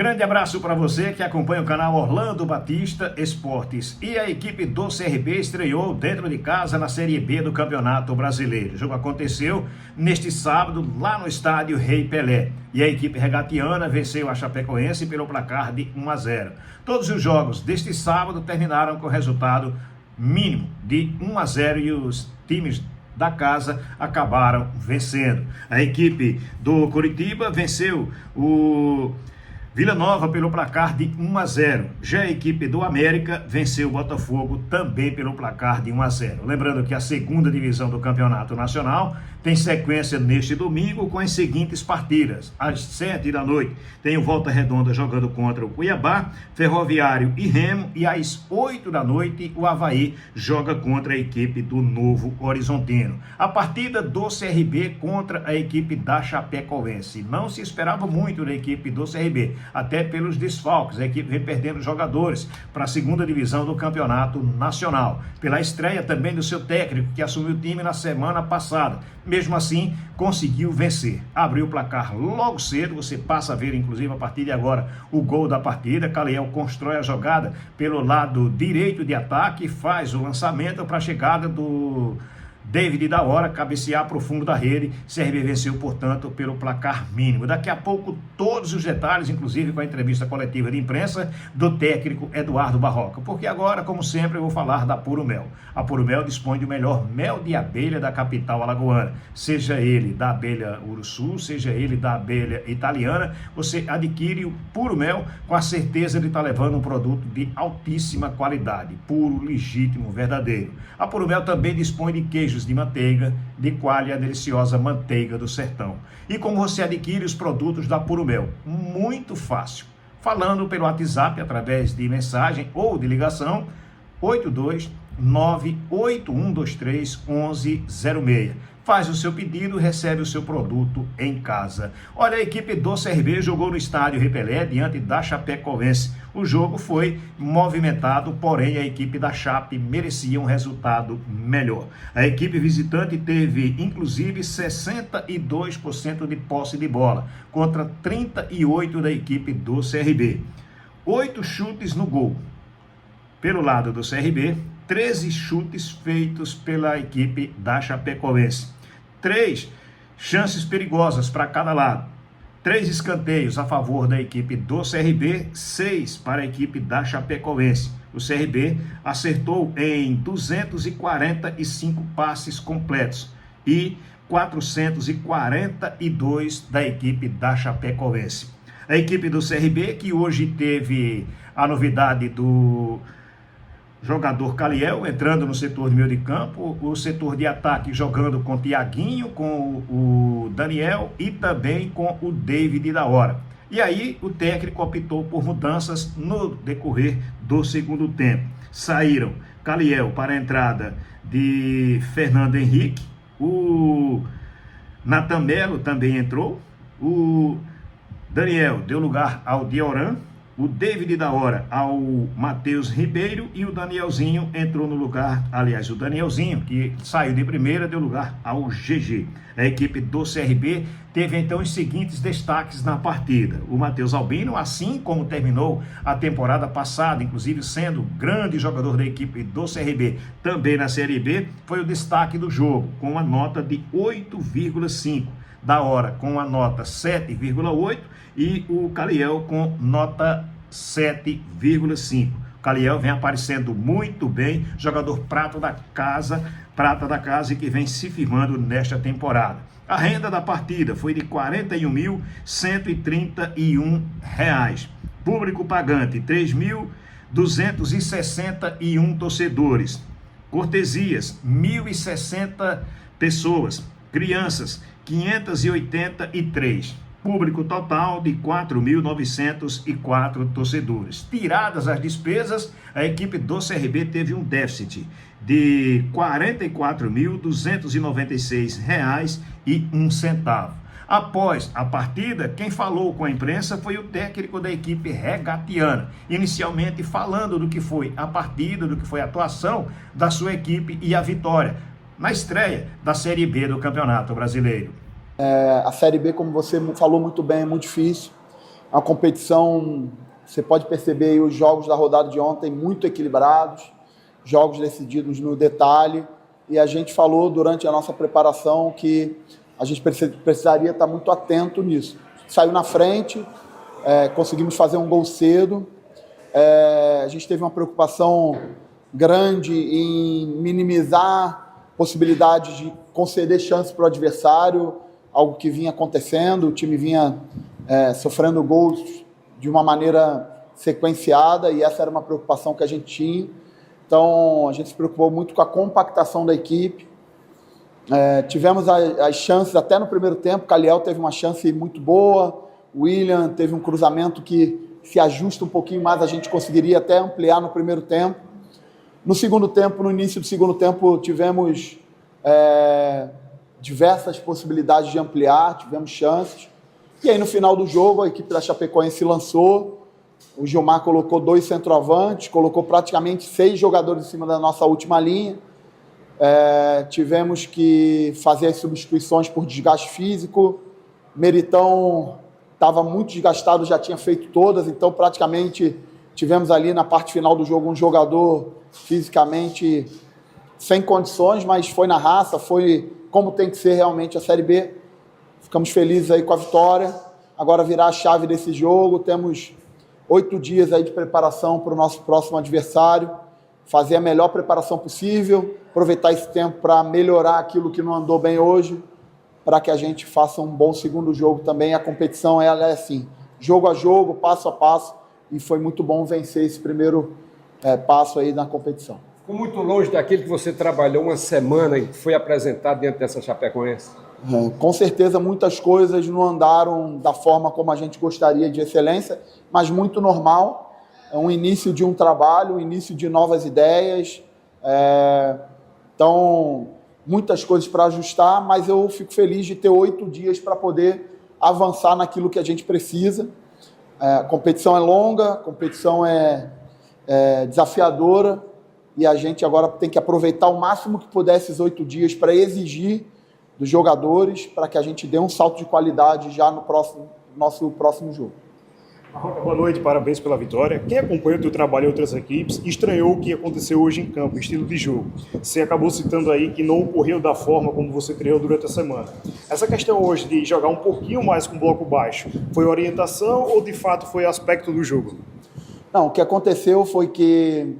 Grande abraço para você que acompanha o canal Orlando Batista Esportes. E a equipe do CRB estreou dentro de casa na Série B do Campeonato Brasileiro. O jogo aconteceu neste sábado lá no estádio Rei Pelé. E a equipe regatiana venceu a Chapecoense pelo placar de 1-0. Todos os jogos deste sábado terminaram com resultado mínimo de 1-0 e os times da casa acabaram vencendo. A equipe do Coritiba venceu o Vila Nova pelo placar de 1-0. Já a equipe do América venceu o Botafogo também pelo placar de 1-0. Lembrando que a segunda divisão do Campeonato Nacional tem sequência neste domingo com as seguintes partidas. Às 7 da noite tem o Volta Redonda jogando contra o Cuiabá, Ferroviário e Remo, e às 8 da noite o Avaí joga contra a equipe do Novo Horizontino. A partida do CRB contra a equipe da Chapecoense. Não se esperava muito da equipe do CRB, até pelos desfalques. A equipe vem perdendo jogadores para a segunda divisão do Campeonato Nacional. Pela estreia também do seu técnico, que assumiu o time na semana passada. Mesmo assim, conseguiu vencer. Abriu o placar logo cedo, você passa a ver, inclusive, a partir de agora, o gol da partida. Caliel constrói a jogada pelo lado direito de ataque, faz o lançamento para a chegada do David da hora, cabecear para o fundo da rede. CRB venceu, portanto, pelo placar mínimo. Daqui a pouco, todos os detalhes, inclusive com a entrevista coletiva de imprensa do técnico Eduardo Barroca. Porque agora, como sempre, eu vou falar da Puro Mel. A Puro Mel dispõe do melhor mel de abelha da capital alagoana. Seja ele da abelha Uruçu, seja ele da abelha italiana, você adquire o Puro Mel com a certeza de estar levando um produto de altíssima qualidade, puro, legítimo, verdadeiro. A Puro Mel também dispõe de queijos de manteiga, de coalha, a deliciosa manteiga do sertão. E como você adquire os produtos da Puro Mel? Muito fácil. Falando pelo WhatsApp, através de mensagem ou de ligação, 829-8123-1106. Faz o seu pedido, recebe o seu produto em casa. Olha, a equipe do CRB jogou no estádio Rei Pelé diante da Chapecoense. O jogo foi movimentado, porém a equipe da Chape merecia um resultado melhor. A equipe visitante teve, inclusive, 62% de posse de bola, contra 38% da equipe do CRB. 8 chutes no gol pelo lado do CRB, 13 chutes feitos pela equipe da Chapecoense. 3 chances perigosas para cada lado. 3 escanteios a favor da equipe do CRB, 6 para a equipe da Chapecoense. O CRB acertou em 245 passes completos e 442 da equipe da Chapecoense. A equipe do CRB, que hoje teve a novidade do jogador Caliel entrando no setor de meio de campo, o setor de ataque jogando com o Tiaguinho, com o Daniel e também com o David da hora. E aí o técnico optou por mudanças no decorrer do segundo tempo. Saíram Caliel para a entrada de Fernando Henrique, o Natan Melo também entrou, o Daniel deu lugar ao Dioran, o David da hora ao Matheus Ribeiro e o Danielzinho entrou no lugar, aliás, o Danielzinho, que saiu de primeira, deu lugar ao GG. A equipe do CRB teve então os seguintes destaques na partida. O Matheus Albino, assim como terminou a temporada passada, inclusive sendo grande jogador da equipe do CRB, também na Série B, foi o destaque do jogo, com uma nota de 8,5. Da hora com a nota 7,8 e o Caliel com nota 7,5. O Caliel vem aparecendo muito bem, jogador prata da casa e que vem se firmando nesta temporada. A renda da partida foi de R$ 41.131. Público pagante, 3.261 torcedores. Cortesias, 1.060 pessoas. Crianças, 583. Público total de 4.904 torcedores. Tiradas as despesas, a equipe do CRB teve um déficit de R$ 44.296,01. Após a partida, quem falou com a imprensa foi o técnico da equipe regatiana, inicialmente falando do que foi a partida, do que foi a atuação da sua equipe e a vitória na estreia da Série B do Campeonato Brasileiro. A Série B, como você falou muito bem, é muito difícil. A competição, você pode perceber aí os jogos da rodada de ontem muito equilibrados, jogos decididos no detalhe, e a gente falou durante a nossa preparação que a gente precisaria estar muito atento nisso. Saiu na frente, conseguimos fazer um gol cedo, a gente teve uma preocupação grande em minimizar possibilidades de conceder chances para o adversário, algo que vinha acontecendo, o time vinha sofrendo gols de uma maneira sequenciada, e essa era uma preocupação que a gente tinha. Então, a gente se preocupou muito com a compactação da equipe. Tivemos as chances até no primeiro tempo. Caliel teve uma chance muito boa, o William teve um cruzamento que, se ajusta um pouquinho mais, a gente conseguiria até ampliar no primeiro tempo. No segundo tempo, no início do segundo tempo, tivemos diversas possibilidades de ampliar, tivemos chances. E aí, no final do jogo, a equipe da Chapecoense se lançou. O Gilmar colocou 2 centroavantes, colocou praticamente 6 jogadores em cima da nossa última linha. Tivemos que fazer as substituições por desgaste físico. Meritão estava muito desgastado, já tinha feito todas, então praticamente tivemos ali na parte final do jogo um jogador fisicamente sem condições, mas foi na raça, foi como tem que ser realmente a Série B. Ficamos felizes aí com a vitória. Agora virar a chave desse jogo, temos 8 dias aí de preparação para o nosso próximo adversário, fazer a melhor preparação possível, aproveitar esse tempo para melhorar aquilo que não andou bem hoje, para que a gente faça um bom segundo jogo também. A competição ela é assim, jogo a jogo, passo a passo, e foi muito bom vencer esse primeiro passo aí na competição. Ficou muito longe daquilo que você trabalhou uma semana e foi apresentado dentro dessa Chapecoense? Com certeza muitas coisas não andaram da forma como a gente gostaria, de excelência, mas muito normal. É um início de um trabalho, um início de novas ideias. Então, muitas coisas para ajustar, mas eu fico feliz de ter 8 dias para poder avançar naquilo que a gente precisa. A competição é longa, a competição é desafiadora, e a gente agora tem que aproveitar o máximo que puder esses 8 dias para exigir dos jogadores, para que a gente dê um salto de qualidade já no nosso próximo jogo. Boa noite, parabéns pela vitória. Quem acompanha o teu trabalho em outras equipes estranhou o que aconteceu hoje em campo, estilo de jogo. Você acabou citando aí que não ocorreu da forma como você treinou durante a semana. Essa questão hoje de jogar um pouquinho mais com bloco baixo, foi orientação ou de fato foi aspecto do jogo? Não, o que aconteceu foi que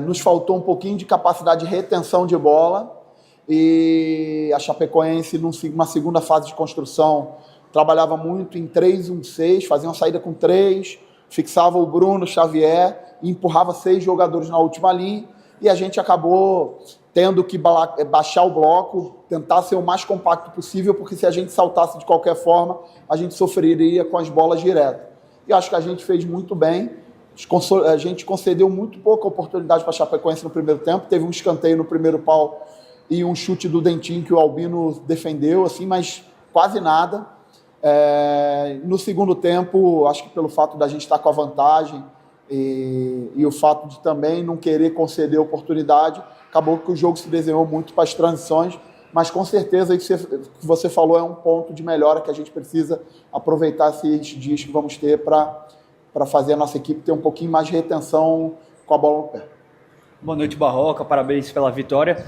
nos faltou um pouquinho de capacidade de retenção de bola, e a Chapecoense, numa segunda fase de construção, trabalhava muito em 3-1-6, fazia uma saída com 3, fixava o Bruno Xavier e empurrava 6 jogadores na última linha, e a gente acabou tendo que baixar o bloco, tentar ser o mais compacto possível, porque se a gente saltasse de qualquer forma, a gente sofreria com as bolas diretas. E acho que a gente fez muito bem. A gente concedeu muito pouca oportunidade para a Chapecoense no primeiro tempo, teve um escanteio no primeiro pau e um chute do Dentinho que o Albino defendeu, assim, mas quase nada. No segundo tempo, acho que pelo fato da gente estar com a vantagem e o fato de também não querer conceder oportunidade, acabou que o jogo se desenhou muito para as transições, mas com certeza o que você falou é um ponto de melhora que a gente precisa aproveitar esses dias que vamos ter para fazer a nossa equipe ter um pouquinho mais de retenção com a bola no pé. Boa noite, Barroca, parabéns pela vitória.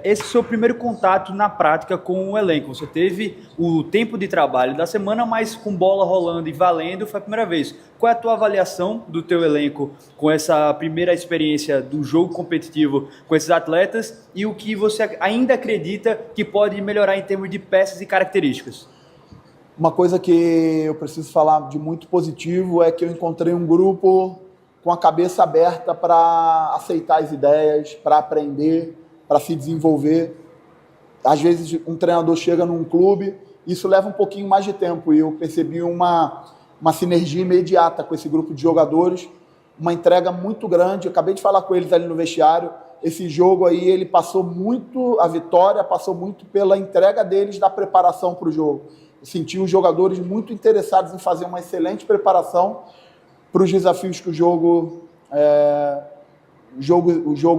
Esse é o seu primeiro contato na prática com o elenco. Você teve o tempo de trabalho da semana, mas com bola rolando e valendo foi a primeira vez. Qual é a tua avaliação do teu elenco com essa primeira experiência do jogo competitivo com esses atletas, e o que você ainda acredita que pode melhorar em termos de peças e características? Uma coisa que eu preciso falar de muito positivo é que eu encontrei um grupo com a cabeça aberta para aceitar as ideias, para aprender, para se desenvolver. Às vezes um treinador chega num clube, isso leva um pouquinho mais de tempo, e eu percebi uma sinergia imediata com esse grupo de jogadores, uma entrega muito grande. Eu acabei de falar com eles ali no vestiário. Esse jogo aí, ele passou muito, a vitória passou muito pela entrega deles da preparação para o jogo. Eu senti os jogadores muito interessados em fazer uma excelente preparação para os desafios que o jogo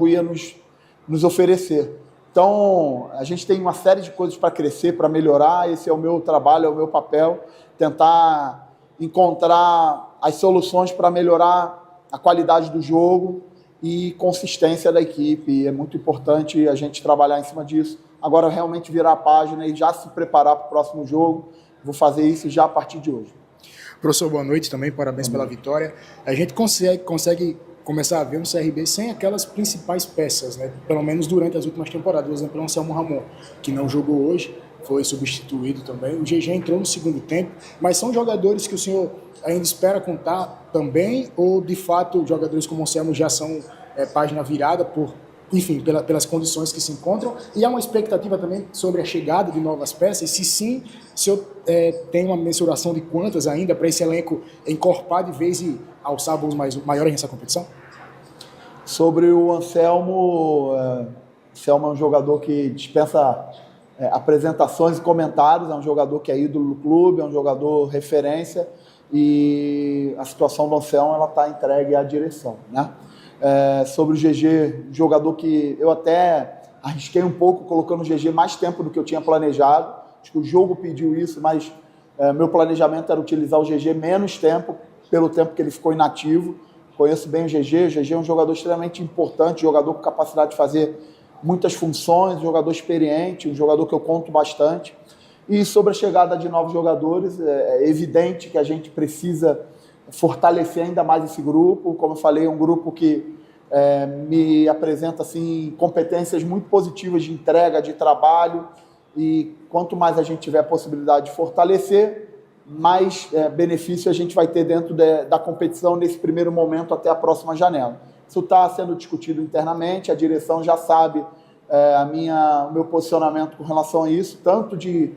ia nos oferecer. Então, a gente tem uma série de coisas para crescer, para melhorar. Esse é o meu trabalho, é o meu papel, tentar encontrar as soluções para melhorar a qualidade do jogo e consistência da equipe. É muito importante a gente trabalhar em cima disso. Agora, realmente virar a página e já se preparar para o próximo jogo. Vou fazer isso já a partir de hoje. Professor, boa noite também, parabéns pela vitória. A gente consegue começar a ver um CRB sem aquelas principais peças, né? Pelo menos durante as últimas temporadas. Por exemplo, o Anselmo Ramon, que não jogou hoje, foi substituído também. O GG entrou no segundo tempo, mas são jogadores que o senhor ainda espera contar também, ou de fato jogadores como o Anselmo já são página virada pelas condições que se encontram, e há uma expectativa também sobre a chegada de novas peças, se sim, o senhor tem uma mensuração de quantas ainda para esse elenco encorpar de vez e alçar voos maiores nessa competição? Sobre o Anselmo, Anselmo é um jogador que dispensa apresentações e comentários, é um jogador que é ídolo do clube, é um jogador referência, e a situação do Anselmo está entregue à direção, né? Sobre o GG, jogador que eu até arrisquei um pouco colocando o GG mais tempo do que eu tinha planejado. Acho que o jogo pediu isso, mas meu planejamento era utilizar o GG menos tempo, pelo tempo que ele ficou inativo. Conheço bem o GG é um jogador extremamente importante, jogador com capacidade de fazer muitas funções, um jogador experiente, um jogador que eu conto bastante. E sobre a chegada de novos jogadores, é evidente que a gente precisa fortalecer ainda mais esse grupo. Como eu falei, é um grupo que me apresenta assim, competências muito positivas de entrega, de trabalho, e quanto mais a gente tiver a possibilidade de fortalecer, mais benefício a gente vai ter dentro da competição nesse primeiro momento até a próxima janela. Isso está sendo discutido internamente, a direção já sabe o meu posicionamento com relação a isso, tanto de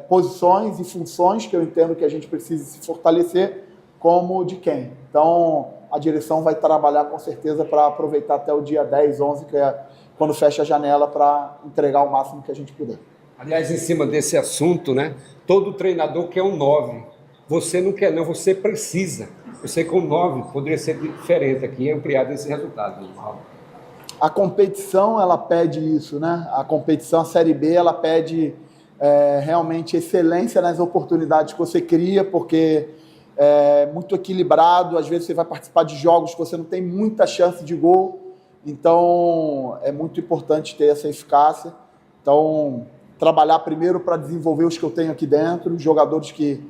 posições e funções que eu entendo que a gente precisa se fortalecer, como de quem. Então, a direção vai trabalhar com certeza para aproveitar até o dia 10, 11, que é quando fecha a janela, para entregar o máximo que a gente puder. Aliás, em cima desse assunto, né? Todo treinador quer um 9. Você não quer, não, você precisa. Eu sei que um 9 poderia ser diferente aqui, ampliado esse resultado. A competição, ela pede isso, né? A competição, a Série B, ela pede realmente excelência nas oportunidades que você cria, porque muito equilibrado, às vezes você vai participar de jogos que você não tem muita chance de gol, então é muito importante ter essa eficácia. Então, trabalhar primeiro para desenvolver os que eu tenho aqui dentro, os jogadores que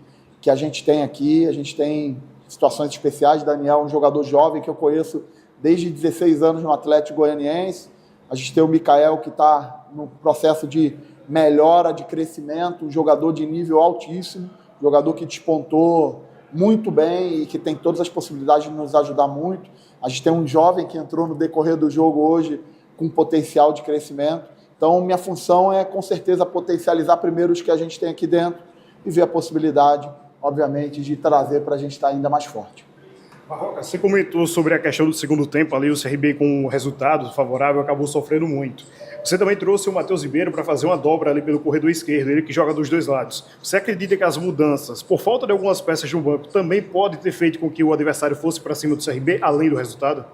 a gente tem aqui. A gente tem situações especiais. Daniel é um jogador jovem que eu conheço desde 16 anos no Atlético Goianiense. A gente tem o Mikael, que está no processo de melhora, de crescimento, um jogador de nível altíssimo, jogador que despontou muito bem e que tem todas as possibilidades de nos ajudar muito. A gente tem um jovem que entrou no decorrer do jogo hoje com potencial de crescimento. Então, minha função é, com certeza, potencializar primeiro os que a gente tem aqui dentro e ver a possibilidade, obviamente, de trazer para a gente estar ainda mais forte. Barroca, você comentou sobre a questão do segundo tempo ali, o CRB com o resultado favorável acabou sofrendo muito. Você também trouxe o Matheus Ribeiro para fazer uma dobra ali pelo corredor esquerdo, ele que joga dos dois lados. Você acredita que as mudanças, por falta de algumas peças no banco, também pode ter feito com que o adversário fosse para cima do CRB, além do resultado?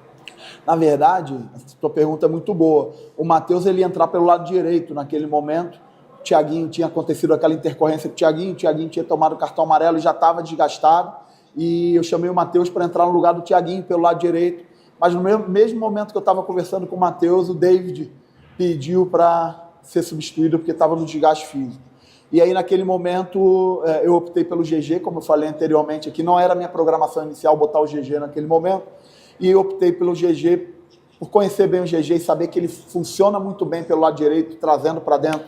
Na verdade, a sua pergunta é muito boa. O Matheus, ele ia entrar pelo lado direito naquele momento. O Thiaguinho tinha acontecido aquela intercorrência com o Thiaguinho tinha tomado o cartão amarelo e já estava desgastado. E eu chamei o Matheus para entrar no lugar do Thiaguinho pelo lado direito. Mas no mesmo momento que eu estava conversando com o Matheus, o David pediu para ser substituído porque estava no desgaste físico. E aí, naquele momento, eu optei pelo GG, como eu falei anteriormente aqui. Não era a minha programação inicial botar o GG naquele momento. E eu optei pelo GG, por conhecer bem o GG e saber que ele funciona muito bem pelo lado direito, trazendo para dentro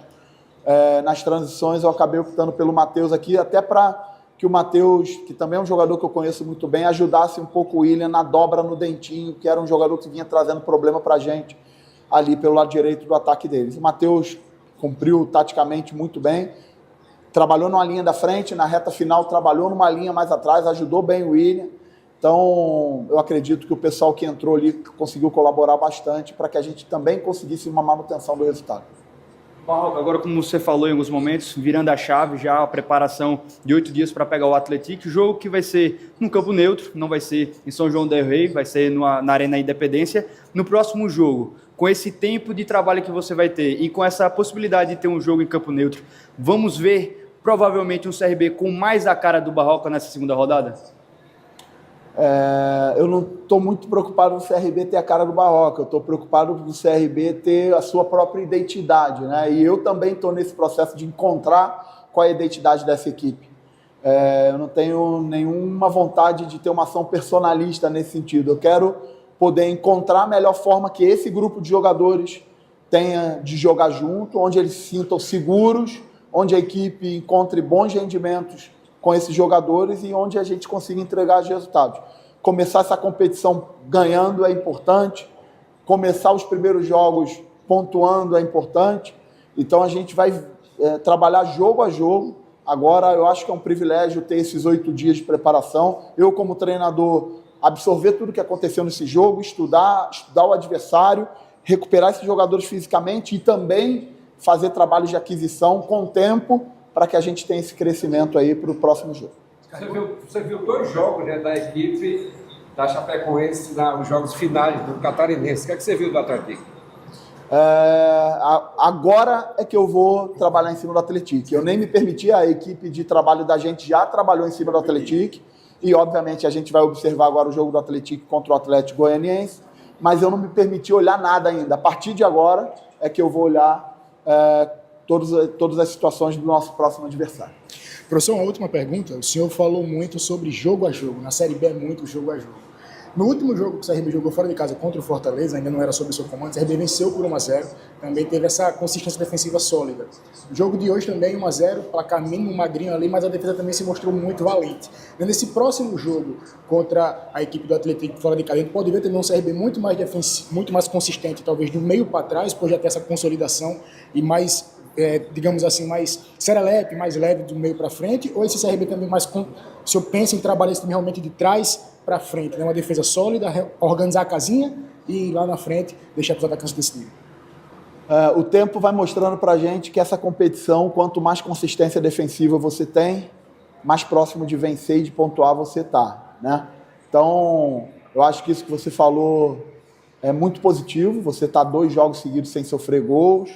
nas transições. Eu acabei optando pelo Matheus aqui, até para que o Matheus, que também é um jogador que eu conheço muito bem, ajudasse um pouco o William na dobra no Dentinho, que era um jogador que vinha trazendo problema para a gente ali pelo lado direito do ataque deles. O Matheus cumpriu taticamente muito bem, trabalhou numa linha da frente, na reta final trabalhou numa linha mais atrás, ajudou bem o William. Então, eu acredito que o pessoal que entrou ali conseguiu colaborar bastante para que a gente também conseguisse uma manutenção do resultado. Barroca, agora, como você falou em alguns momentos, virando a chave já, a preparação de 8 dias para pegar o Atlético, jogo que vai ser num campo neutro, não vai ser em São João del Rei, vai ser na Arena Independência. No próximo jogo, com esse tempo de trabalho que você vai ter e com essa possibilidade de ter um jogo em campo neutro, vamos ver provavelmente um CRB com mais a cara do Barroca nessa segunda rodada? Eu não estou muito preocupado no CRB ter a cara do Barroca, eu estou preocupado no CRB ter a sua própria identidade, né? E eu também estou nesse processo de encontrar qual é a identidade dessa equipe. Eu não tenho nenhuma vontade de ter uma ação personalista nesse sentido. Eu quero poder encontrar a melhor forma que esse grupo de jogadores tenha de jogar junto, onde eles se sintam seguros, onde a equipe encontre bons rendimentos com esses jogadores e onde a gente consiga entregar os resultados. Começar essa competição ganhando é importante, começar os primeiros jogos pontuando é importante, então a gente vai trabalhar jogo a jogo. Agora eu acho que é um privilégio ter esses 8 dias de preparação, eu como treinador absorver tudo que aconteceu nesse jogo, estudar o adversário, recuperar esses jogadores fisicamente e também fazer trabalhos de aquisição com tempo para que a gente tenha esse crescimento aí para o próximo jogo. Você viu 2 jogos, né, da equipe da Chapecoense nos jogos finais do Catarinense. O que é que você viu do Atlético? Agora é que eu vou trabalhar em cima do Atlético. Eu nem me permiti, a equipe de trabalho da gente já trabalhou em cima do Atlético e, obviamente, a gente vai observar agora o jogo do Atlético contra o Atlético Goianiense, mas eu não me permiti olhar nada ainda. A partir de agora é que eu vou olhar todas as situações do nosso próximo adversário. Professor, uma última pergunta. O senhor falou muito sobre jogo a jogo. Na Série B é muito jogo a jogo. No último jogo que o CRB jogou fora de casa contra o Fortaleza, ainda não era sob seu comando, o CRB venceu por 1-0, também teve essa consistência defensiva sólida. O jogo de hoje também 1-0, placar mínimo magrinho ali, mas a defesa também se mostrou muito valente. Nesse próximo jogo contra a equipe do Atlético fora de casa, a gente pode ver também um CRB muito mais consistente, talvez do meio para trás, por já ter essa consolidação e mais, digamos assim, mais serelepe, mais leve do meio para frente, ou esse CRB também mais, se eu penso em trabalhar esse time realmente de trás para frente, né? Uma defesa sólida, organizar a casinha e lá na frente deixar para os atacantes decidirem. O tempo vai mostrando para a gente que essa competição, quanto mais consistência defensiva você tem, mais próximo de vencer e de pontuar você está, né? Então, eu acho que isso que você falou é muito positivo. Você está 2 jogos seguidos sem sofrer gols,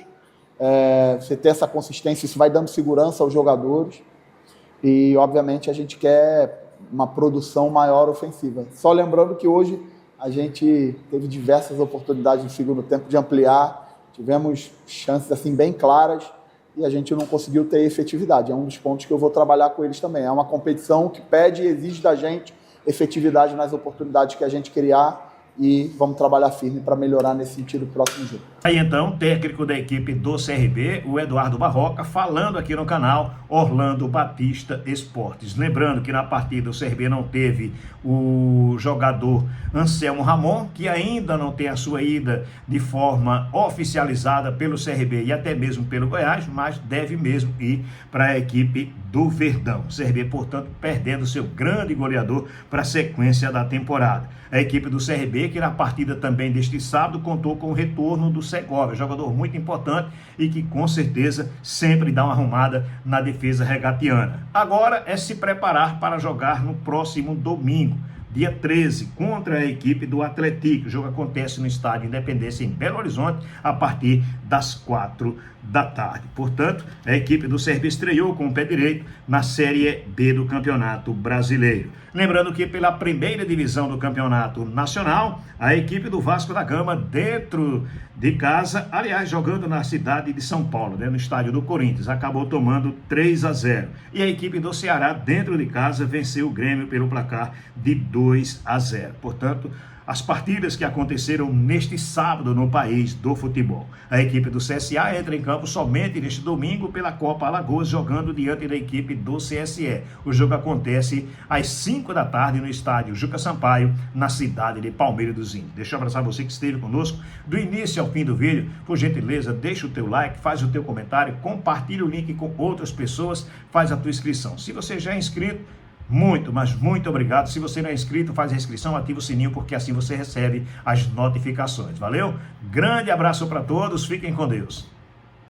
você ter essa consistência, isso vai dando segurança aos jogadores e, obviamente, a gente quer uma produção maior ofensiva. Só lembrando que hoje a gente teve diversas oportunidades no segundo tempo de ampliar, tivemos chances assim bem claras e a gente não conseguiu ter efetividade. É um dos pontos que eu vou trabalhar com eles também. É uma competição que pede e exige da gente efetividade nas oportunidades que a gente criar e vamos trabalhar firme para melhorar nesse sentido no próximo jogo. Aí então, técnico da equipe do CRB, o Eduardo Barroca, falando aqui no canal Orlando Batista Esportes. Lembrando que na partida o CRB não teve o jogador Anselmo Ramon, que ainda não tem a sua ida de forma oficializada pelo CRB e até mesmo pelo Goiás, mas deve mesmo ir para a equipe do Verdão. O CRB, portanto, perdendo seu grande goleador para a sequência da temporada. A equipe do CRB, que na partida também deste sábado, contou com o retorno do Segovia, jogador muito importante e que com certeza sempre dá uma arrumada na defesa regatiana. Agora é se preparar para jogar no próximo domingo, dia 13, contra a equipe do Atlético. O jogo acontece no Estádio Independência, em Belo Horizonte, a partir das 4 da tarde. Portanto, a equipe do CRB estreou com o pé direito na Série B do Campeonato Brasileiro. Lembrando que pela primeira divisão do Campeonato Nacional, a equipe do Vasco da Gama, dentro de casa, aliás, jogando na cidade de São Paulo, no estádio do Corinthians, acabou tomando 3-0. E a equipe do Ceará, dentro de casa, venceu o Grêmio pelo placar de 2-0. Portanto, as partidas que aconteceram neste sábado no país do futebol. A equipe do CSA entra em campo somente neste domingo pela Copa Alagoas, jogando diante da equipe do CSE. O jogo acontece às 5 da tarde no estádio Juca Sampaio, na cidade de Palmeira dos Índios. Deixa eu abraçar você que esteve conosco do início ao fim do vídeo. Por gentileza, deixa o teu like, faz o teu comentário, compartilha o link com outras pessoas, faz a tua inscrição. Se você já é inscrito, muito, mas muito obrigado. Se você não é inscrito, faz a inscrição, ativa o sininho, porque assim você recebe as notificações. Valeu? Grande abraço para todos, fiquem com Deus.